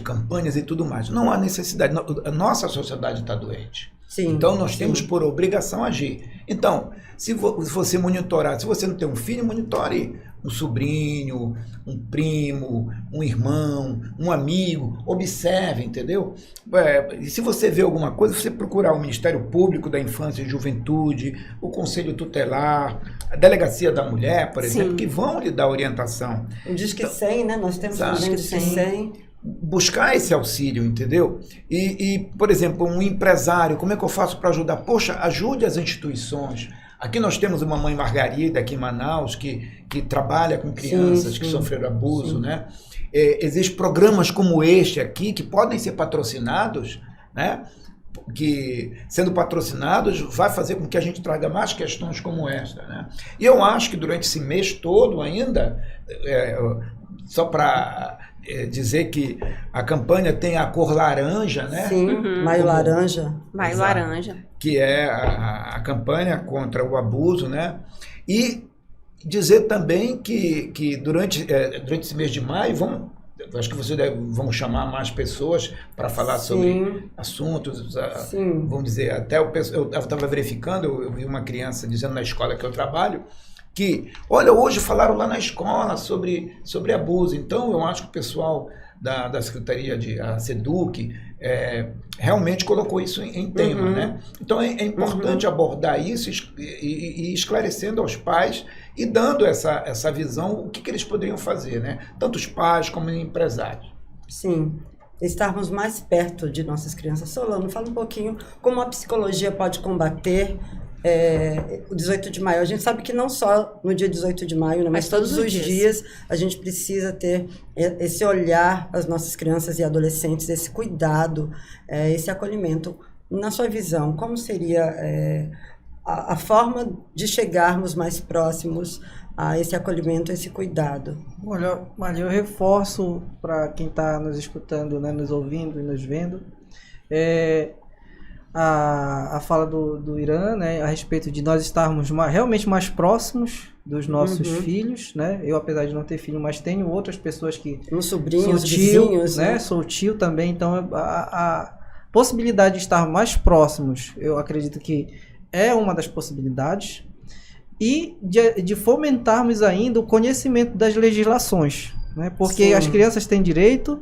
campanhas e tudo mais. Não há necessidade, a nossa sociedade está doente. Sim, então nós temos por obrigação agir. Então, se você monitorar, se você não tem um filho, monitore um sobrinho, um primo, um irmão, um amigo, observe, entendeu? E se você vê alguma coisa, você procurar o Ministério Público da Infância e Juventude, o Conselho Tutelar, a Delegacia da Mulher, por exemplo, que vão lhe dar orientação. O Disque 100, né? Nós temos também o Disque 100. buscar esse auxílio, entendeu? E, por exemplo, um empresário, como é que eu faço para ajudar? Poxa, ajude as instituições. Aqui nós temos uma mãe Margarida, aqui em Manaus, que trabalha com crianças que sofreram abuso, né? Existem programas como este aqui, que podem ser patrocinados, né? Que, sendo patrocinados, vai fazer com que a gente traga mais questões como esta, né? E eu acho que durante esse mês todo ainda, só para dizer que a campanha tem a cor laranja, né? Sim, Maio Laranja. Maio Laranja. Que é a campanha contra o abuso, né? E dizer também que durante esse mês de maio, acho que vão chamar mais pessoas para falar sobre assuntos, vamos dizer, até eu estava verificando, eu vi uma criança dizendo na escola que eu trabalho, que, olha, hoje falaram lá na escola sobre abuso. Então, eu acho que o pessoal da Secretaria a SEDUC realmente colocou isso em tema, né? Então, é importante abordar isso e esclarecendo aos pais e dando essa visão, o que eles poderiam fazer, né? Tanto os pais como os empresários. Sim, estarmos mais perto de nossas crianças. Solano, fala um pouquinho como a psicologia pode combater o 18 de maio. A gente sabe que não só no dia 18 de maio, né, mas todos os dias a gente precisa ter esse olhar às nossas crianças e adolescentes, esse cuidado, esse acolhimento. Na sua visão, como seria a forma de chegarmos mais próximos a esse acolhimento, esse cuidado? Olha, eu reforço para quem está nos escutando, né, nos ouvindo e nos vendo, a fala do Irã, né, a respeito de nós estarmos realmente mais próximos dos nossos filhos, né? Eu, apesar de não ter filho, mas tenho outras pessoas que... Sobrinhos, vizinhos, né? Sou tio também, então a possibilidade de estar mais próximos, eu acredito que é uma das possibilidades, e de fomentarmos ainda o conhecimento das legislações, né? Porque as crianças têm direito...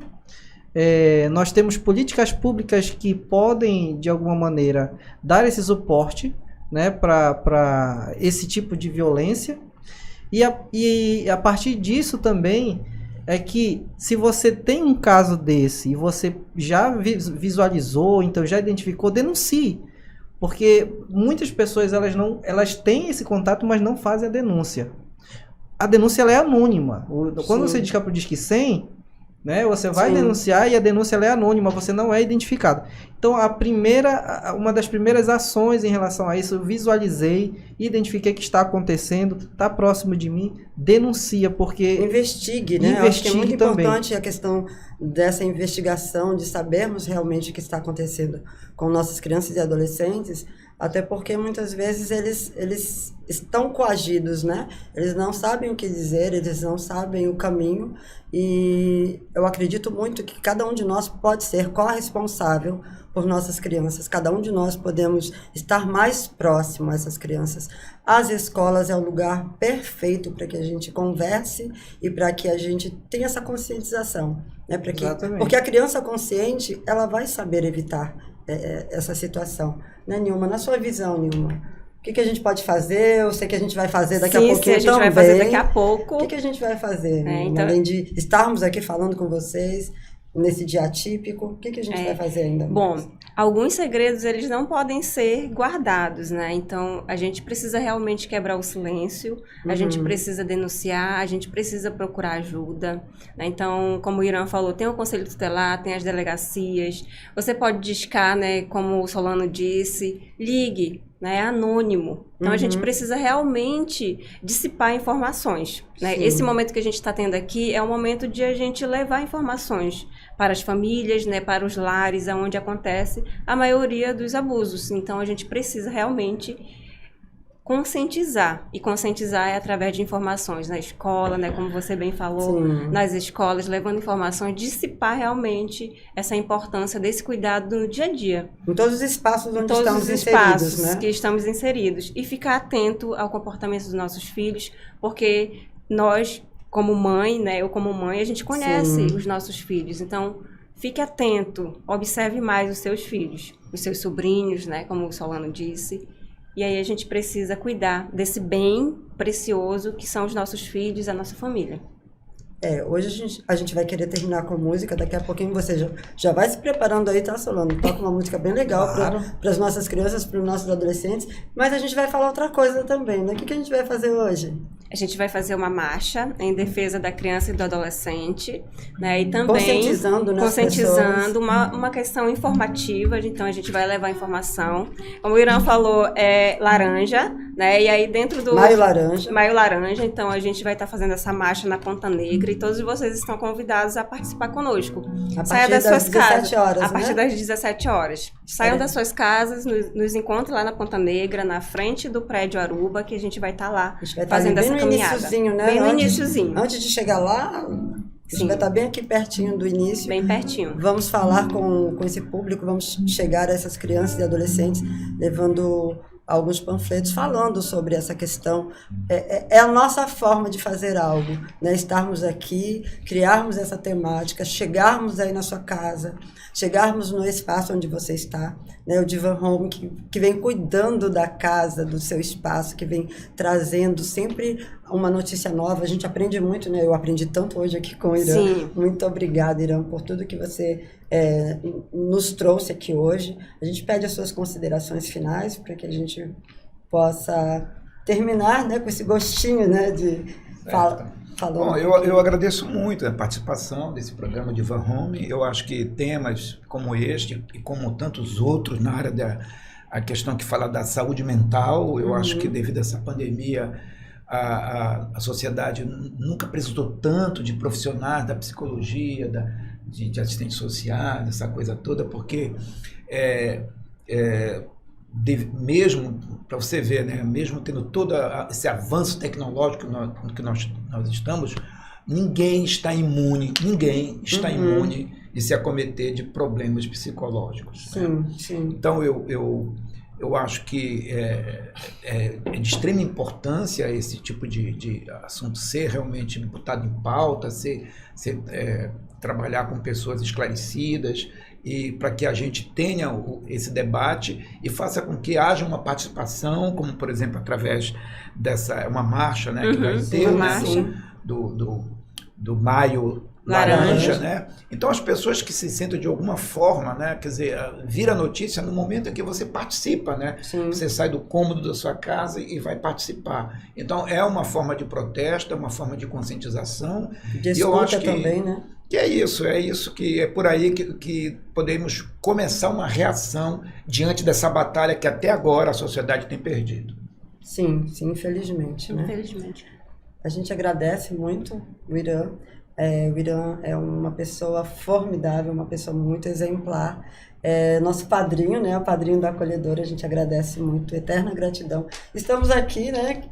nós temos políticas públicas que podem, de alguma maneira, dar esse suporte, né, para esse tipo de violência. E a partir disso também é que, se você tem um caso desse e você já visualizou, então já identificou, denuncie. Porque muitas pessoas elas têm esse contato, mas não fazem a denúncia. A denúncia ela é anônima. Quando você diz que é pro Disque 100... né? Você vai denunciar e a denúncia ela é anônima, você não é identificado. Então, uma das primeiras ações em relação a isso, eu visualizei, identifiquei que está acontecendo, está próximo de mim, denuncia, porque... Investigue, né? Eu acho que é muito importante a questão dessa investigação, de sabermos realmente o que está acontecendo com nossas crianças e adolescentes, até porque muitas vezes eles estão coagidos, né? Eles não sabem o que dizer, eles não sabem o caminho, e eu acredito muito que cada um de nós pode ser corresponsável por nossas crianças, cada um de nós podemos estar mais próximo a essas crianças. As escolas é o lugar perfeito para que a gente converse e para que a gente tenha essa conscientização, né? Porque a criança consciente, ela vai saber evitar essa situação, né, Nilma? Na sua visão, Nilma, o que a gente pode fazer? Eu sei que a gente vai fazer daqui a pouquinho também. Vai fazer daqui a pouco. O que a gente vai fazer? Então... Além de estarmos aqui falando com vocês nesse dia atípico, o que a gente vai fazer ainda? Bom, alguns segredos, eles não podem ser guardados, né? Então, a gente precisa realmente quebrar o silêncio, a gente precisa denunciar, a gente precisa procurar ajuda, né? Então, como o Irã falou, tem o Conselho Tutelar, tem as delegacias, você pode discar, né? Como o Solano disse, ligue, né? É anônimo. Então, a gente precisa realmente dissipar informações, né? Esse momento que a gente está tendo aqui é o momento de a gente levar informações para as famílias, né? Para os lares, onde acontece a maioria dos abusos. Então, a gente precisa realmente conscientizar. E conscientizar é através de informações na escola, né? Como você bem falou, nas escolas, levando informações, dissipar realmente essa importância desse cuidado no dia a dia. Em todos os espaços onde estamos inseridos, espaços, né? Que estamos inseridos. E ficar atento ao comportamento dos nossos filhos, porque nós, como mãe, né? Eu como mãe, a gente conhece os nossos filhos. Então, fique atento, observe mais os seus filhos, os seus sobrinhos, né? Como o Solano disse. E aí a gente precisa cuidar desse bem precioso que são os nossos filhos, a nossa família. Hoje a gente vai querer terminar com música, daqui a pouquinho você já vai se preparando aí, tá, Solano? Toca uma música bem legal para as nossas crianças, para os nossos adolescentes, mas a gente vai falar outra coisa também, né? O que a gente vai fazer hoje? A gente vai fazer uma marcha em defesa da criança e do adolescente, né? E também conscientizando uma questão informativa. Então a gente vai levar informação. Como o Irã falou, é laranja, né? E aí dentro do Maio Laranja, então a gente vai estar fazendo essa marcha na Ponta Negra e todos vocês estão convidados a participar conosco. Saia das suas casas. A partir das 17 horas. Saiam das suas casas, nos encontrem lá na Ponta Negra, na frente do prédio Aruba, que a gente vai estar lá fazendo essa caminhada. Né? Bem no iniciozinho. Antes de chegar lá, a gente vai estar bem aqui pertinho do início. Bem pertinho. Vamos falar com esse público, vamos chegar a essas crianças e adolescentes, levando alguns panfletos falando sobre essa questão. É a nossa forma de fazer algo, né? Estarmos aqui, criarmos essa temática, chegarmos aí na sua casa, chegarmos no espaço onde você está, né? O Divan Home, que vem cuidando da casa, do seu espaço, que vem trazendo sempre uma notícia nova. A gente aprende muito, né? Eu aprendi tanto hoje aqui com o Irã. Sim. Muito obrigada, Irã, por tudo que você nos trouxe aqui hoje. A gente pede as suas considerações finais para que a gente possa terminar, né, com esse gostinho, né, de falar. Bom, eu agradeço muito a participação desse programa de Divan Home. Eu acho que temas como este e como tantos outros na área a questão que fala da saúde mental, eu acho que devido a essa pandemia a sociedade nunca precisou tanto de profissionais da psicologia, de assistentes sociais, essa coisa toda, porque mesmo, para você ver, né, mesmo tendo todo esse avanço tecnológico que nós estamos, ninguém está imune de se acometer de problemas psicológicos. Sim, né? Sim. Então, eu acho que é de extrema importância esse tipo de assunto ser realmente botado em pauta, trabalhar com pessoas esclarecidas, e para que a gente tenha esse debate e faça com que haja uma participação, como, por exemplo, através uma marcha, né, que vai ter, do Maio Laranja, né? Então as pessoas que se sentem de alguma forma, né, quer dizer, vira a notícia no momento em que você participa, né? Sim. Você sai do cômodo da sua casa e vai participar. Então é uma forma de protesto, é uma forma de conscientização. De escuta também, né? Que é isso que é por aí que podemos começar uma reação diante dessa batalha que até agora a sociedade tem perdido. Sim, infelizmente, né? Infelizmente. A gente agradece muito o Irã. O Irã é uma pessoa formidável, uma pessoa muito exemplar. Nosso padrinho, né? O padrinho da acolhedora, a gente agradece muito, eterna gratidão. Estamos aqui, né?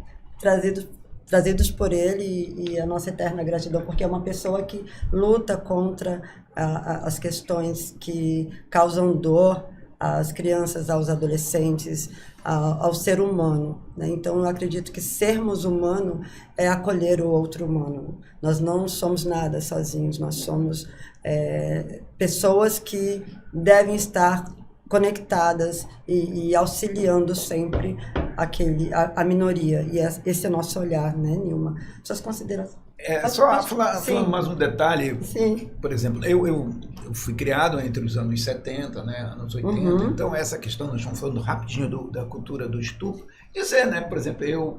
Trazidos por ele e a nossa eterna gratidão, porque é uma pessoa que luta contra as questões que causam dor às crianças, aos adolescentes, ao ser humano, né? Então, eu acredito que sermos humano é acolher o outro humano. Nós não somos nada sozinhos, nós somos pessoas que devem estar conectadas e auxiliando sempre a minoria. E esse é o nosso olhar, né, Nilma? Suas considerações? Falando mais um detalhe. Sim. Por exemplo, eu fui criado entre os anos 70, né, anos 80, então essa questão, nós estamos falando rapidinho da cultura do estupro. Dizer, né, por exemplo,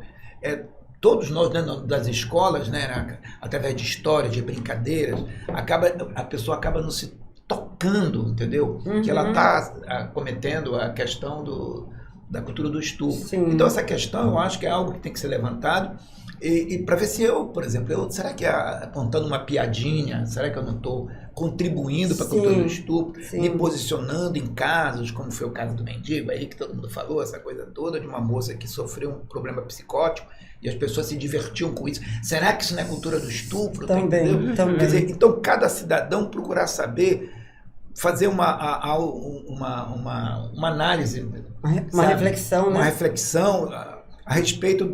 todos nós, né, das escolas, né, através de histórias, de brincadeiras, a pessoa acaba não se tocando, entendeu? Que ela está cometendo a questão da cultura do estupro. Sim. Então essa questão eu acho que é algo que tem que ser levantado e para ver se eu, por exemplo, será que apontando uma piadinha, será que eu não estou contribuindo para a cultura do estupro, me posicionando em casos, como foi o caso do mendigo aí, que todo mundo falou, essa coisa toda, de uma moça que sofreu um problema psicótico e as pessoas se divertiam com isso. Será que isso não é cultura do estupro? Também. Quer dizer, então cada cidadão procurar saber, fazer uma análise, uma reflexão, né? Uma reflexão a respeito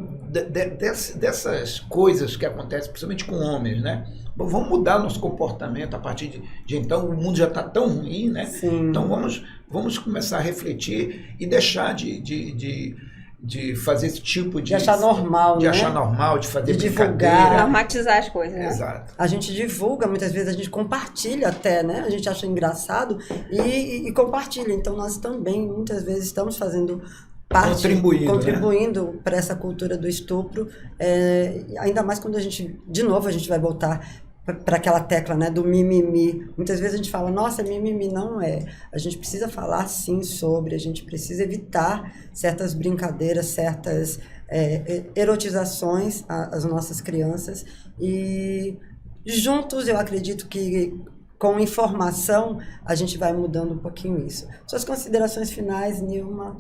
dessas coisas que acontecem, principalmente com homens, né? Bom, vamos mudar nosso comportamento a partir de então, o mundo já está tão ruim, né? Sim. Então vamos começar a refletir e deixar de de fazer esse tipo de achar normal, de né? achar normal, de fazer de brincadeira. divulgar. Normatizar as coisas, né? Exato. A gente divulga, muitas vezes a gente compartilha até, né? A gente acha engraçado e compartilha. Então, nós também, muitas vezes, estamos fazendo parte, contribuindo, né, para essa cultura do estupro. Ainda mais quando a gente vai voltar para aquela tecla, né, do mimimi. Muitas vezes a gente fala, nossa, mimimi. Não é. A gente precisa falar sim sobre, a gente precisa evitar certas brincadeiras, certas erotizações às nossas crianças. E juntos eu acredito que com informação a gente vai mudando um pouquinho isso. Suas considerações finais, Nilma?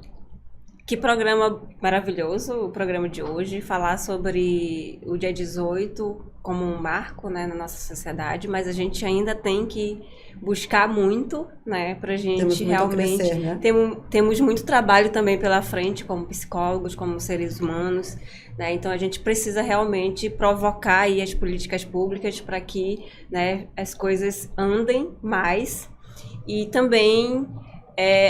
Que programa maravilhoso, o programa de hoje, falar sobre o dia 18 como um marco, né, na nossa sociedade, mas a gente ainda tem que buscar muito, né, pra gente realmente... Crescer, né? Temos muito trabalho também pela frente, como psicólogos, como seres humanos, né, então a gente precisa realmente provocar aí as políticas públicas para que, né, as coisas andem mais, e também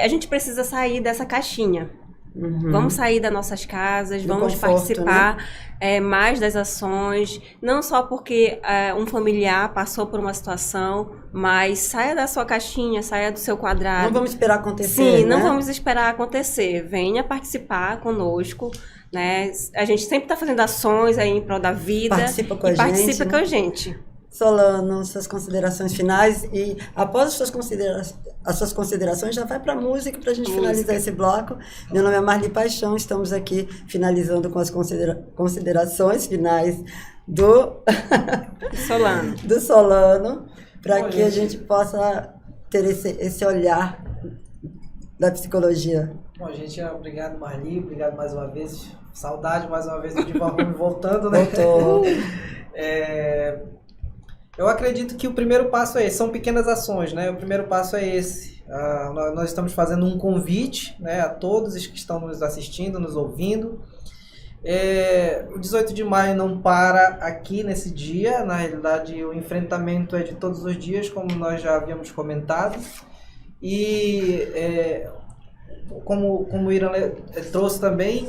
a gente precisa sair dessa caixinha. Uhum. Vamos sair das nossas casas, vamos participar, né, mais das ações, não só porque um familiar passou por uma situação, mas saia da sua caixinha, saia do seu quadrado. Não vamos esperar acontecer. Sim, né? Não vamos esperar acontecer. Venha participar conosco, né? A gente sempre está fazendo ações aí em prol da vida. Participa com a gente. Solano, suas considerações finais, e após as suas considerações já vai para a música para a gente finalizar esse bloco. Meu nome é Marli Paixão, estamos aqui finalizando com as considerações finais do Solano, para que a gente possa ter esse olhar da psicologia. Bom, gente, obrigado, Marli, obrigado mais uma vez, saudade mais uma vez do Divan voltando, né? Voltou. Eu acredito que o primeiro passo é esse, são pequenas ações, né? O primeiro passo é esse. Nós estamos fazendo um convite, né, a todos os que estão nos assistindo, nos ouvindo. O 18 de maio não para aqui nesse dia, na realidade o enfrentamento é de todos os dias, como nós já havíamos comentado. E como o Irã trouxe também,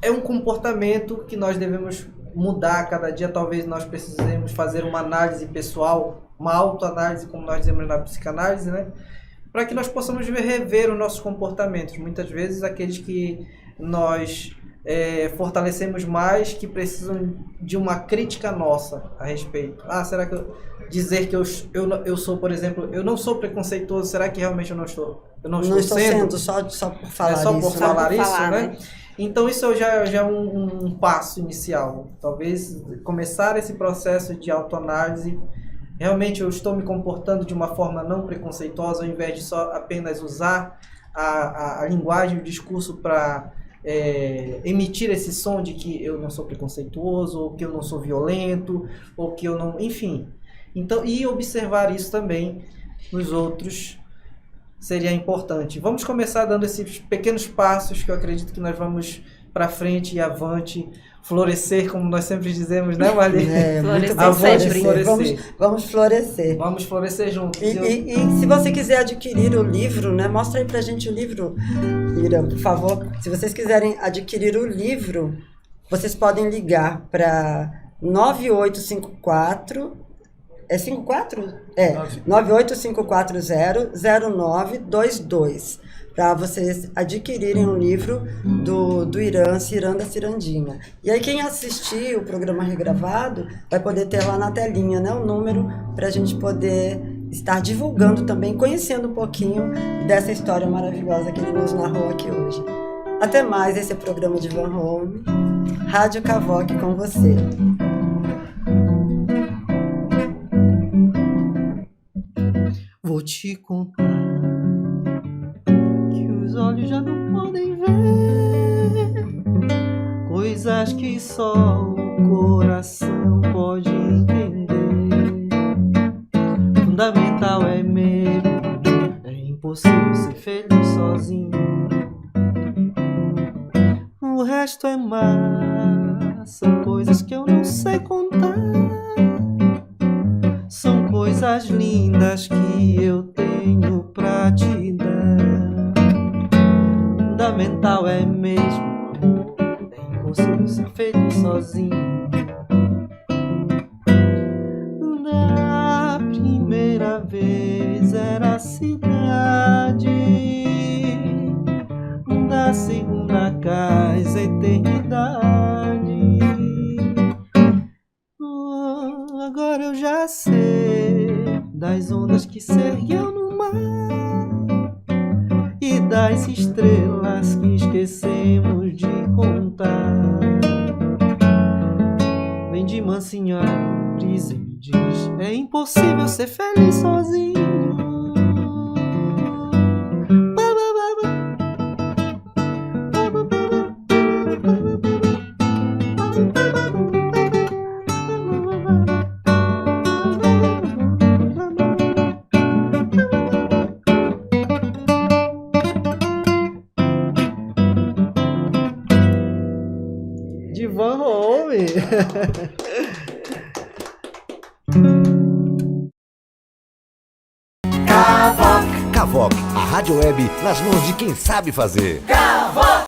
é um comportamento que nós devemos mudar a cada dia. Talvez nós precisemos fazer uma análise pessoal, uma autoanálise, como nós dizemos na psicanálise, né? Para que nós possamos rever os nossos comportamentos. Muitas vezes aqueles que nós fortalecemos mais, que precisam de uma crítica nossa a respeito. Será que dizer que eu sou, por exemplo, eu não sou preconceituoso, será que realmente eu não estou? Eu não estou sendo só por falar isso. Só por falar isso, né? Então isso já é um passo inicial. Talvez começar esse processo de autoanálise. Realmente eu estou me comportando de uma forma não preconceituosa, ao invés de só apenas usar a linguagem, o discurso para emitir esse som de que eu não sou preconceituoso, ou que eu não sou violento, ou que eu não... Enfim. Então, e observar isso também nos outros seria importante. Vamos começar dando esses pequenos passos que eu acredito que nós vamos para frente e avante, florescer, como nós sempre dizemos, né, Marli? Vamos florescer. Vamos florescer juntos. E se você quiser adquirir o livro, né, mostra aí pra gente o livro, Ira, por favor. Se vocês quiserem adquirir o livro, vocês podem ligar para 9854... É 54? 98540-0922, para vocês adquirirem um livro do Irã, Ciranda Cirandinha. E aí quem assistir o programa regravado vai poder ter lá na telinha, né, o número, para a gente poder estar divulgando também, conhecendo um pouquinho dessa história maravilhosa que ele nos narrou aqui hoje. Até mais, esse é o programa de Van Home, Rádio Cavoque com você. Vou te contar que os olhos já não podem ver coisas que só o coração pode entender. Fundamental é medo, é impossível ser feliz sozinho. O resto é mar, são coisas que eu não sei contar. São coisas lindas que eu tenho pra te dar. Fundamental é mesmo amor. era a cidade da segunda casa, eternidade. Agora eu já sei das ondas que se ergueu no mar e das estrelas que esquecemos de contar. Vem de mansinho a brisa e me diz: é impossível ser feliz sozinho. Divan Home. Cavoc, a rádio web nas mãos de quem sabe fazer.